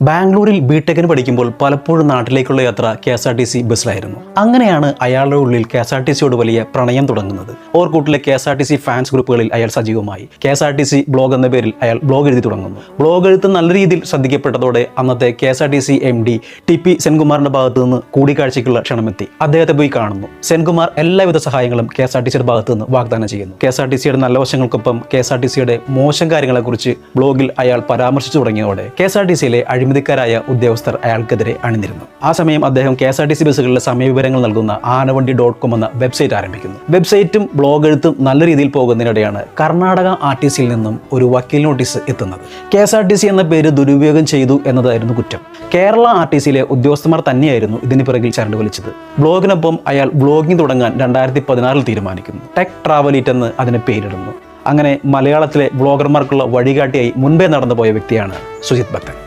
ബാംഗ്ലൂരിൽ ബിടെക്കിന് പഠിക്കുമ്പോൾ പലപ്പോഴും നാട്ടിലേക്കുള്ള യാത്ര KSRTC ബസ്സിലായിരുന്നു. അങ്ങനെയാണ് അയാളുടെ ഉള്ളിൽ KSRTCയോട് വലിയ പ്രണയം തുടങ്ങുന്നത്. ഓർക്കൂട്ടിലെ KSRTC ഫാൻസ് ഗ്രൂപ്പുകളിൽ അയാൾ സജീവമായി. KSRTC ബ്ലോഗ് എന്ന പേരിൽ അയാൾ ബ്ലോഗ് എഴുതി തുടങ്ങുന്നു. ബ്ലോഗ് എഴുത്ത് നല്ല രീതിയിൽ ശ്രദ്ധിക്കപ്പെട്ടതോടെ അന്നത്തെ KSRTC MD TP സെൻകുമാറിന്റെ ഭാഗത്തു നിന്ന് കൂടിക്കാഴ്ചയ്ക്കുള്ള ക്ഷണമെത്തി. അദ്ദേഹത്തെ പോയി കാണുന്നു. സെൻകുമാർ എല്ലാവിധ സഹായങ്ങളും KSRTCയുടെ ഭാഗത്തു നിന്ന് വാഗ്ദാനം ചെയ്യുന്നു. KSRTCയുടെ നല്ല വശങ്ങൾക്കൊപ്പം KSRTCയുടെ മോശം കാര്യങ്ങളെക്കുറിച്ച് ബ്ലോഗിൽ അയാൾ പരാമർശിച്ചു തുടങ്ങിയതോടെ KSRTCയിലെ അഴിമതിക്കാരായ ഉദ്യോഗസ്ഥർ അയാൾക്കെതിരെ അണിനിരുന്നു. ആ സമയം അദ്ദേഹം KSRTC ബസ്സുകളിലെ സമയവിവരങ്ങൾ നൽകുന്ന aanavandi.com എന്ന വെബ്സൈറ്റ് ആരംഭിക്കുന്നു. വെബ്സൈറ്റും ബ്ലോഗ് എഴുത്തും നല്ല രീതിയിൽ പോകുന്നതിനിടെയാണ് കർണാടക RTCയിൽ നിന്നും ഒരു വക്കീൽ നോട്ടീസ് എത്തുന്നത്. KSRTC എന്ന പേര് ദുരുപയോഗം ചെയ്തു എന്നതായിരുന്നു കുറ്റം. കേരള RTCയിലെ ഉദ്യോഗസ്ഥന്മാർ തന്നെയായിരുന്നു ഇതിന് പിറകിൽ ചരട് വലിച്ചത്. ബ്ലോഗിനൊപ്പം അയാൾ ബ്ലോഗിംഗ് തുടങ്ങാൻ 2016 തീരുമാനിക്കുന്നു. ടെക് ട്രാവലീറ്റ് എന്ന് അതിന് പേരിടുന്നു. അങ്ങനെ മലയാളത്തിലെ ബ്ലോഗർമാർക്കുള്ള വഴികാട്ടിയായി മുൻപേ നടന്നുപോയ വ്യക്തിയാണ് സുജിത് ഭക്തൻ.